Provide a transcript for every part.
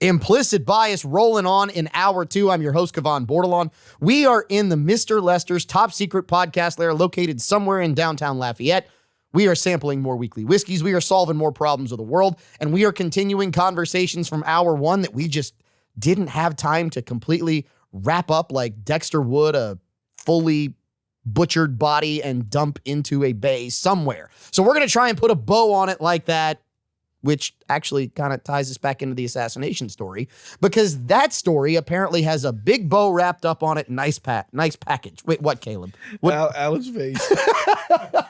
Implicit Bias rolling on in hour 2. I'm your host, Kevon Bordelon. We are in the Mr. Lester's top secret podcast lair located somewhere in downtown Lafayette. We are sampling more weekly whiskeys. We are solving more problems of the world. And we are continuing conversations from hour 1 that we just didn't have time to completely wrap up like Dexter would a fully butchered body and dump into a bay somewhere. So we're going to try and put a bow on it like that, which actually kind of ties us back into the assassination story, because that story apparently has a big bow wrapped up on it. Nice package. Wait, what, Caleb? What? Alan's face.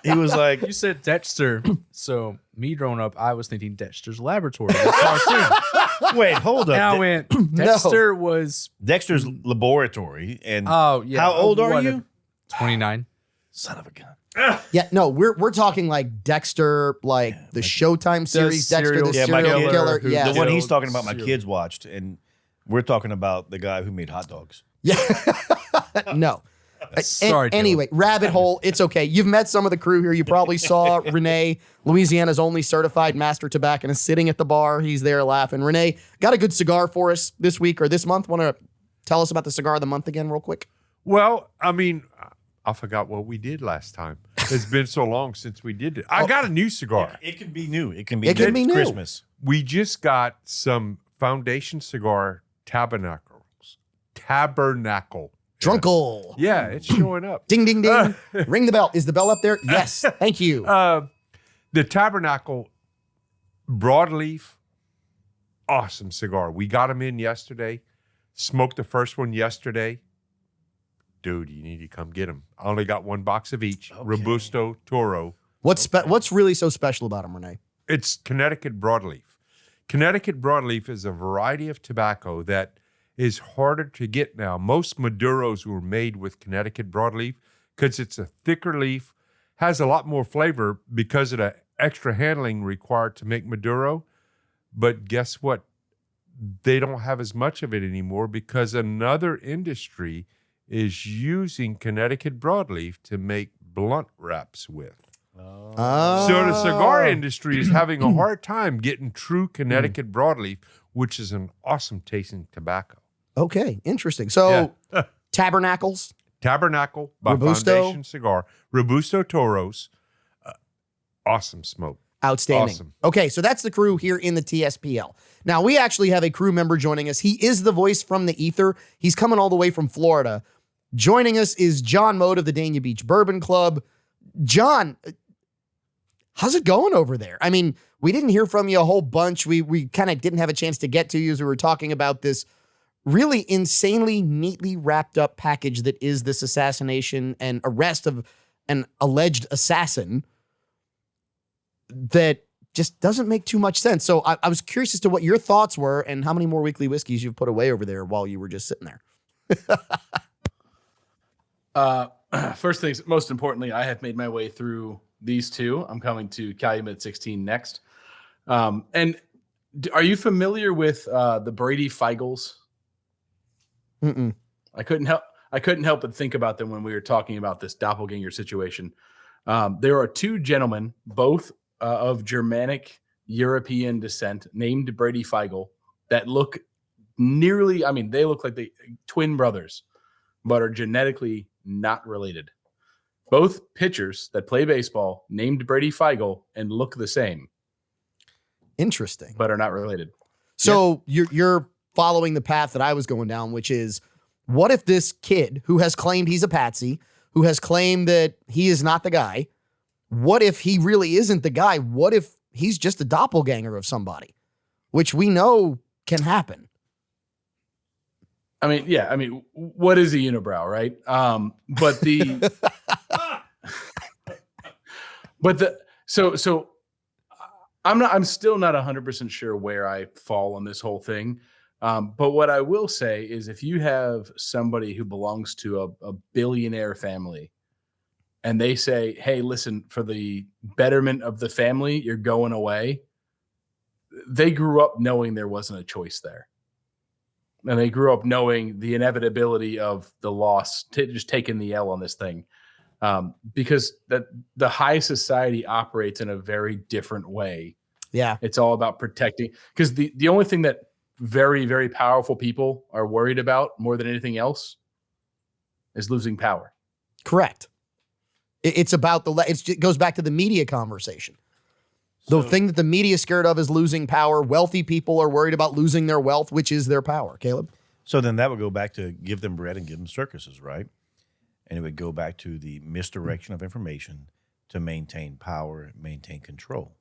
He was like, you said Dexter. So me growing up, I was thinking Dexter's Laboratory. Cartoon. wait, hold up. And I went, Dexter was Dexter's Laboratory. And oh yeah. how old are you? 29. Son of a gun. Yeah, no, we're talking like Dexter, like the Showtime series, Dexter the serial killer. Yeah, The one he's talking about, my kids watched, and we're talking about the guy who made hot dogs. Yeah. No. Sorry. Anyway, rabbit hole. It's okay. You've met some of the crew here. You probably saw Renee, Louisiana's only certified master tobacconist, sitting at the bar. He's there laughing. Renee, got a good cigar for us this week or this month. Want to tell us about the cigar of the month again real quick? Well, I mean, I forgot what we did last time. It's been so long since we did it. I got a new cigar. It can be new. It can be new. Christmas. We just got some Foundation Cigar Tabernacle. Drunkle. Yeah, it's showing up. Ding, ding, ding. Ring the bell. Is the bell up there? Yes. Thank you. The Tabernacle Broadleaf, awesome cigar. We got them in yesterday. Smoked the first one yesterday. Dude, you need to come get them. I only got 1 box of each. Okay. Robusto Toro. What's really so special about them, Renee? It's Connecticut Broadleaf. Connecticut Broadleaf is a variety of tobacco that is harder to get now. Most Maduros were made with Connecticut Broadleaf because it's a thicker leaf, has a lot more flavor because of the extra handling required to make Maduro. But guess what? They don't have as much of it anymore because another industry is using Connecticut Broadleaf to make blunt wraps with. Oh. So the cigar industry is having a hard time getting true Connecticut Broadleaf, which is an awesome tasting tobacco. Okay, interesting. So Tabernacles. Tabernacle by Robusto. Foundation Cigar. Robusto Toros. Awesome smoke. Outstanding. Awesome. Okay, so that's the crew here in the TSPL. Now, we actually have a crew member joining us. He is the voice from the ether. He's coming all the way from Florida. Joining us is John Mode of the Dania Beach Bourbon Club. John, how's it going over there? I mean, we didn't hear from you a whole bunch. We kind of didn't have a chance to get to you as we were talking about this really insanely neatly wrapped up package that is this assassination and arrest of an alleged assassin that just doesn't make too much sense. So I was curious as to what your thoughts were and how many more weekly whiskeys you've put away over there while you were just sitting there. First things, most importantly, I have made my way through these two. I'm coming to Calumet 16 next. And are you familiar with the Brady Feigls? Mm-mm. I couldn't help but think about them when we were talking about this doppelganger situation. There are 2 gentlemen, both of Germanic European descent, named Brady Feigl, that look nearly, I mean, they look like they twin brothers, but are genetically not related. Both pitchers that play baseball named Brady Feigl and look the same. Interesting. But are not related. So you're following the path that I was going down, which is, what if this kid who has claimed he's a patsy, who has claimed that he is not the guy, what if he really isn't the guy? What if he's just a doppelganger of somebody, which we know can happen? I mean, yeah. I mean, what is a unibrow, right? So I'm still not 100% sure where I fall on this whole thing. But what I will say is, if you have somebody who belongs to a billionaire family and they say, hey, listen, for the betterment of the family, you're going away. They grew up knowing there wasn't a choice there. And they grew up knowing the inevitability of the loss, just taking the L on this thing. Because the high society operates in a very different way. Yeah. It's all about protecting. Because the only thing that very, very powerful people are worried about more than anything else is losing power. Correct. It's about it goes back to the media conversation. The thing that the media is scared of is losing power. Wealthy people are worried about losing their wealth, which is their power. Caleb? So then that would go back to give them bread and give them circuses, right? And it would go back to the misdirection of information to maintain power, maintain control.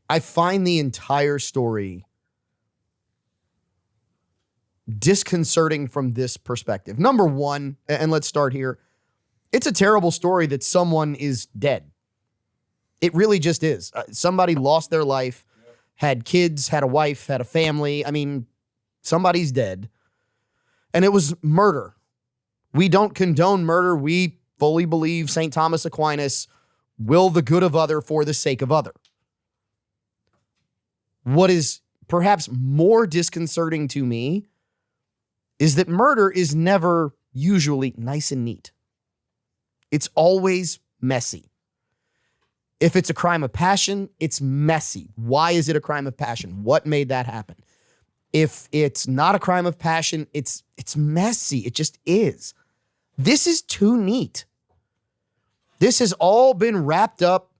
I find the entire story disconcerting from this perspective. Number one, and let's start here, it's a terrible story that someone is dead. It really just is. Somebody lost their life, had kids, had a wife, had a family. I mean, somebody's dead. And it was murder. We don't condone murder. We fully believe St. Thomas Aquinas will the good of other for the sake of other. What is perhaps more disconcerting to me is that murder is never usually nice and neat. It's always messy. If it's a crime of passion, it's messy. Why is it a crime of passion? What made that happen? If it's not a crime of passion, it's messy. It just is. This is too neat. This has all been wrapped up.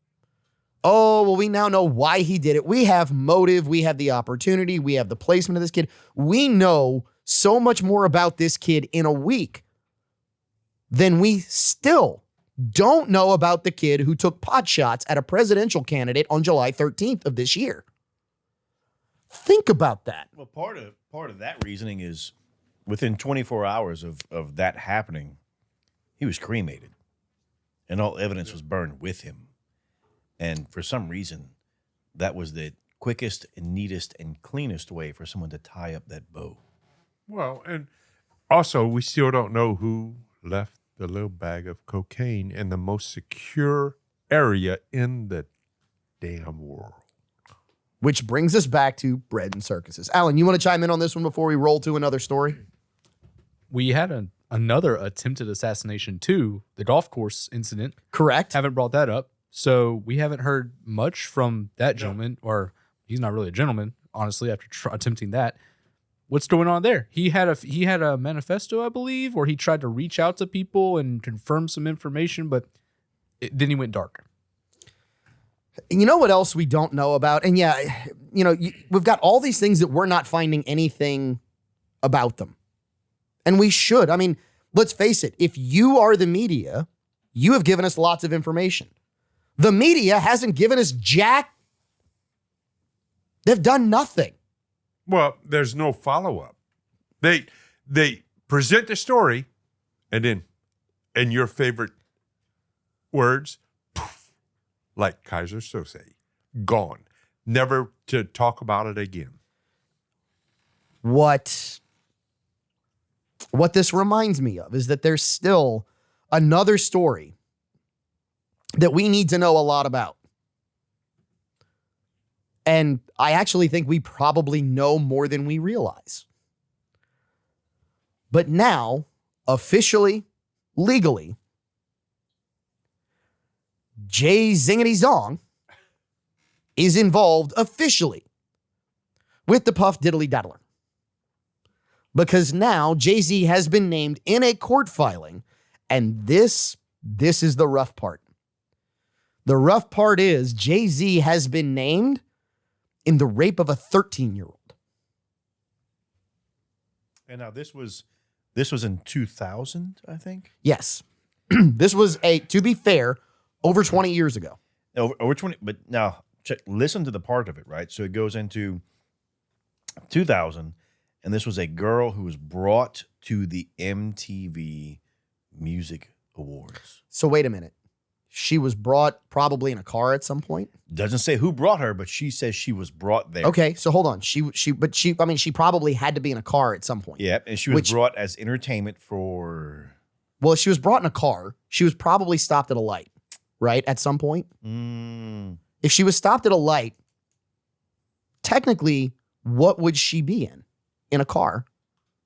Oh, well, we now know why he did it. We have motive. We have the opportunity. We have the placement of this kid. We know so much more about this kid in a week than we still don't know about the kid who took pot shots at a presidential candidate on July 13th of this year. Think about that. Well, part of that reasoning is within 24 hours of that happening, he was cremated and all evidence was burned with him. And for some reason, that was the quickest and neatest and cleanest way for someone to tie up that bow. Well, and also we still don't know who left the little bag of cocaine in the most secure area in the damn world. Which brings us back to bread and circuses. Alan, you want to chime in on this one before we roll to another story? We had another attempted assassination too, the golf course incident. Correct. Haven't brought that up. So we haven't heard much from that gentleman, or he's not really a gentleman, honestly, after attempting that. What's going on there? He had a manifesto, I believe, where he tried to reach out to people and confirm some information, but then he went dark. You know what else we don't know about? And yeah, we've got all these things that we're not finding anything about them. And we should. I mean, let's face it. If you are the media, you have given us lots of information. The media hasn't given us jack. They've done nothing. Well, there's no follow-up. They present the story, and then, in your favorite words, poof, like Kaiser Sose, gone. Never to talk about it again. What this reminds me of is that there's still another story that we need to know a lot about. And I actually think we probably know more than we realize. But now, officially, legally, Jay Zingity Zong is involved officially with the Puff Diddly Daddler. Because now Jay-Z has been named in a court filing, and this is the rough part. The rough part is Jay-Z has been named in the rape of a 13-year-old. And now this was in 2000, I think. Yes. This was to be fair, over 20 years ago. Over 20, but now listen to the part of it, right? So it goes into 2000, and this was a girl who was brought to the MTV Music Awards. So wait a minute. She was brought probably in a car at some point. Doesn't say who brought her, but she says she was brought there. Okay, so hold on. She probably had to be in a car at some point. Yeah, and she was brought as entertainment for. Well, she was brought in a car. She was probably stopped at a light, right? At some point. If she was stopped at a light, technically, what would she be in? In a car,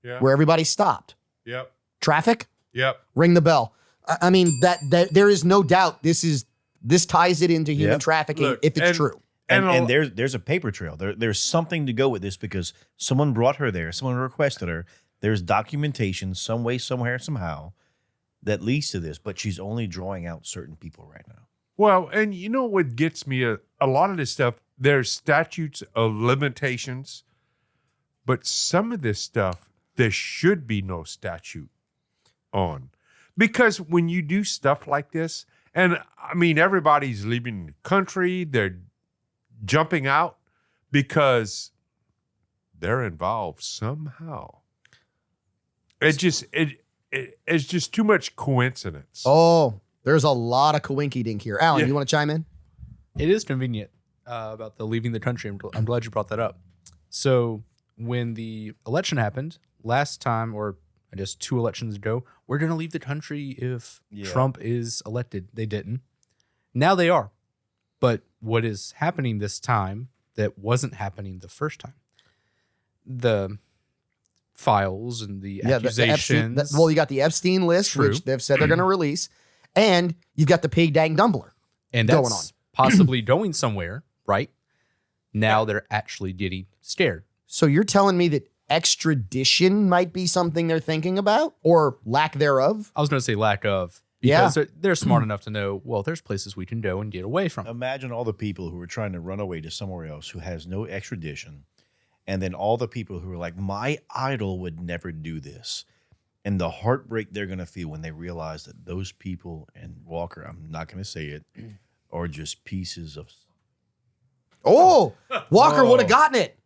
where everybody stopped. Yep. Traffic. Yep. Ring the bell. I mean, that there is no doubt this ties it into human trafficking. Look, if it's true. And there's a paper trail. There's something to go with this because someone brought her there. Someone requested her. There's documentation some way, somewhere, somehow that leads to this. But she's only drawing out certain people right now. Well, and you know what gets me a lot of this stuff, there's statutes of limitations, but some of this stuff, there should be no statute on. Because when you do stuff like this, and I mean, everybody's leaving the country, they're jumping out because they're involved somehow. It's just too much coincidence. Oh, there's a lot of coinky-dink here. Alan, you want to chime in? It is convenient about the leaving the country. I'm glad you brought that up. So when the election happened last time, or I guess 2 elections ago, we're going to leave the country if Trump is elected. They didn't. Now they are. But what is happening this time that wasn't happening the first time? The files and the accusations. You got the Epstein list, True. which they've said they're going to release, and you've got the pig dang dumbler and going that's on. possibly going somewhere, right? Now they're actually getting scared. So you're telling me that extradition might be something they're thinking about, or lack thereof? I was going to say lack of. Because they're smart enough to know, well, there's places we can go and get away from. Imagine all the people who are trying to run away to somewhere else who has no extradition. And then all the people who are like, my idol would never do this. And the heartbreak they're going to feel when they realize that those people, and Walker, I'm not going to say it, are just pieces of. Oh, Walker would have gotten it.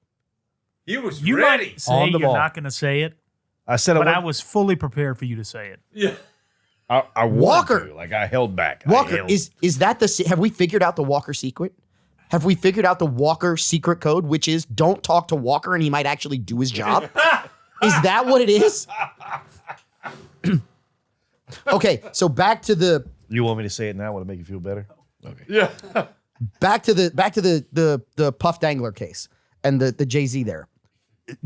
He was You ready. might say On the you're ball. not going to say it, I said but I, I was fully prepared for you to say it. Yeah. I Walker. wanted to, like I held back. Walker, is that have we figured out the Walker secret? Have we figured out the Walker secret code, which is don't talk to Walker and he might actually do his job? Is that what it is? Okay, so back to the You want me to say it now? Want to make you feel better? Okay. Yeah. back to the Puff Dangler case and the Jay-Z there.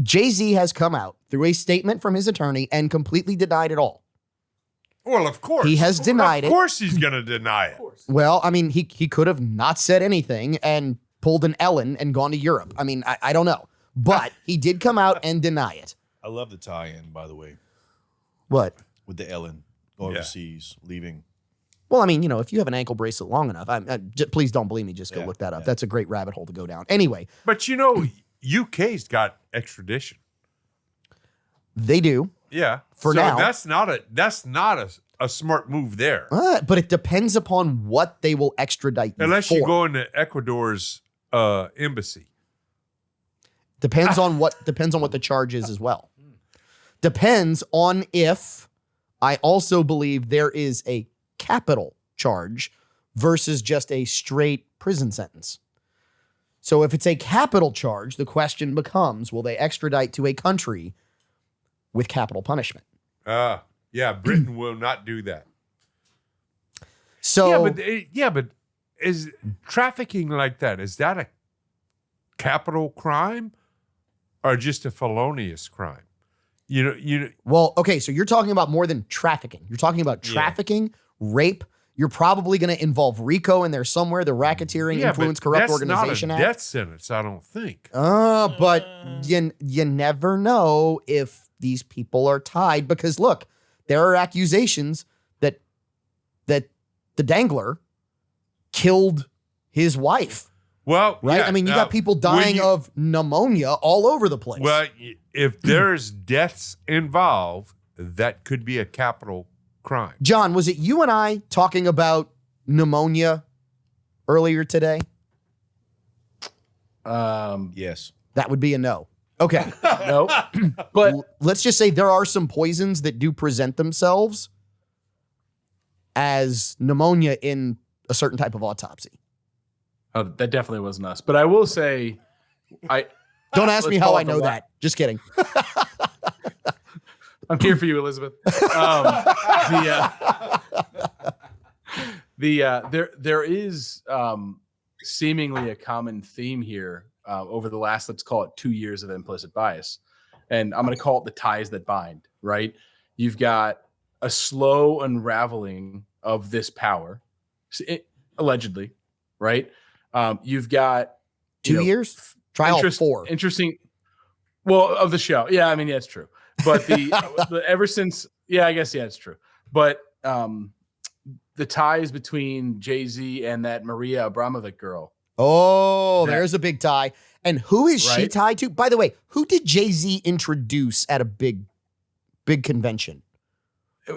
Jay-Z has come out through a statement from his attorney and completely denied it all. Well, of course. He has denied it. Of course he's going to deny it. Well, I mean, he could have not said anything and pulled an Ellen and gone to Europe. I mean, I don't know. But he did come out and deny it. I love the tie-in, by the way, What? with the Ellen overseas leaving. Well, I mean, if you have an ankle bracelet long enough, please don't believe me. Just go look that up. That's a great rabbit hole to go down. Anyway, But UK's got extradition. they do. Yeah. For so now. that's not a smart move there. But it depends upon what they will extradite you Unless for. you go into Ecuador's embassy. Depends on what the charge is as well. Depends on if I also believe there is a capital charge versus just a straight prison sentence. So if it's a capital charge, the question becomes, will they extradite to a country with capital punishment? Yeah, Britain will not do that. So but is trafficking like that, is that a capital crime or just a felonious crime? well, okay, so you're talking about more than trafficking. You're talking about trafficking, rape. You're probably going to involve RICO in there somewhere, the Racketeering Influence Corrupt Organization That's not a Act. death sentence, I don't think. But you never know if these people are tied, because look, there are accusations that the Dangler killed his wife, Well, right? yeah, I mean, you now, got people dying of pneumonia all over the place. Well, if there's deaths involved, that could be a capital crime. John, was it you and I talking about pneumonia earlier today? Yes. That would be a no. Okay. No, but Let's just say there are some poisons that do present themselves as pneumonia in a certain type of autopsy. that definitely wasn't us. But I will say, Don't ask me Let's how call I it know the that. Just kidding. I'm here for you, Elizabeth. There is seemingly a common theme here over the last, let's call it 2 years of implicit bias. And I'm going to call it the ties that bind, right? You've got a slow unraveling of this power, allegedly, right? You've got 2 years? Trial 4. Interesting. Well, of the show. Yeah, I mean, yeah, it's true. But ever since, yeah, I guess, yeah, it's true. But the ties between Jay-Z and that Maria Abramovic girl. Oh, there's a big tie. And who is she Right? tied to? By the way, who did Jay-Z introduce at a big convention?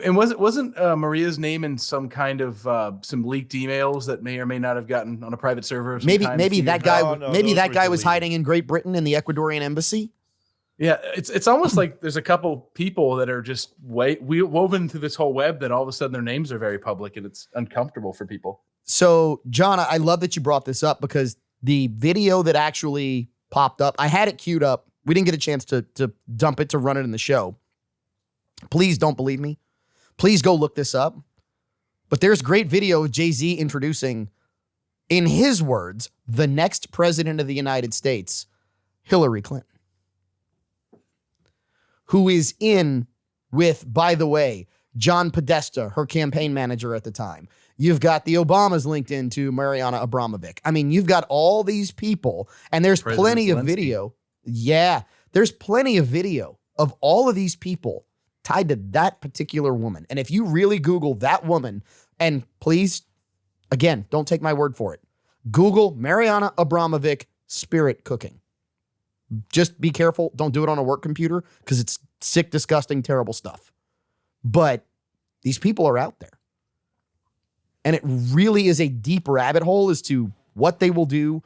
And wasn't Maria's name in some kind of some leaked emails that may or may not have gotten on a private server? Of some kind Maybe that guy. No, maybe those that were guy was deleted. hiding in Great Britain in the Ecuadorian embassy. Yeah, it's almost like there's a couple people that are just woven through this whole web that all of a sudden their names are very public and it's uncomfortable for people. So, John, I love that you brought this up because the video that actually popped up, I had it queued up. We didn't get a chance to dump it to run it in the show. Please don't believe me. Please go look this up. But there's great video of Jay-Z introducing, in his words, the next president of the United States, Hillary Clinton, who is in with, by the way, John Podesta, her campaign manager at the time. You've got the Obamas linked into Mariana Abramovic. I mean, you've got all these people, and there's President plenty of Zelensky. video. Yeah, there's plenty of video of all of these people tied to that particular woman. And if you really Google that woman, and please, again, don't take my word for it, Google Mariana Abramovic spirit cooking. Just be careful. Don't do it on a work computer because it's sick, disgusting, terrible stuff. But these people are out there. And it really is a deep rabbit hole as to what they will do.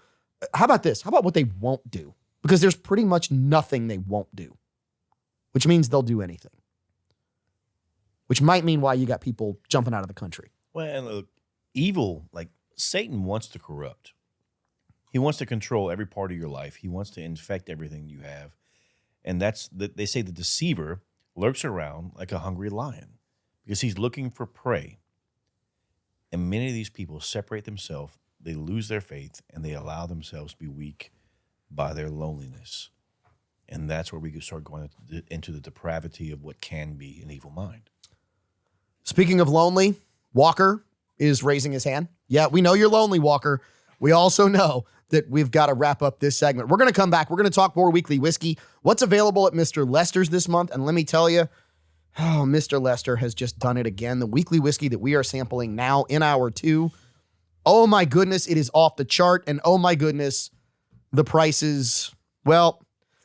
How about this? How about what they won't do? Because there's pretty much nothing they won't do, which means they'll do anything. Which might mean why you got people jumping out of the country. Well, and look, evil, like Satan wants to corrupt. He wants to control every part of your life. He wants to infect everything you have. And they say the deceiver lurks around like a hungry lion because he's looking for prey. And many of these people separate themselves, they lose their faith, and they allow themselves to be weak by their loneliness. And that's where we can start going into the depravity of what can be an evil mind. Speaking of lonely, Walker is raising his hand. Yeah, we know you're lonely, Walker. We also know that we've got to wrap up this segment. We're going to come back. We're going to talk more weekly whiskey. What's available at Mr. Lester's this month? And let me tell you, Mr. Lester has just done it again. The weekly whiskey that we are sampling now in hour 2. Oh my goodness, it is off the chart. And oh my goodness, the prices, well,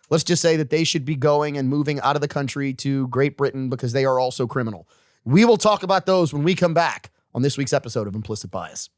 let's just say that they should be going and moving out of the country to Great Britain because they are also criminal. We will talk about those when we come back on this week's episode of Implicit Bias.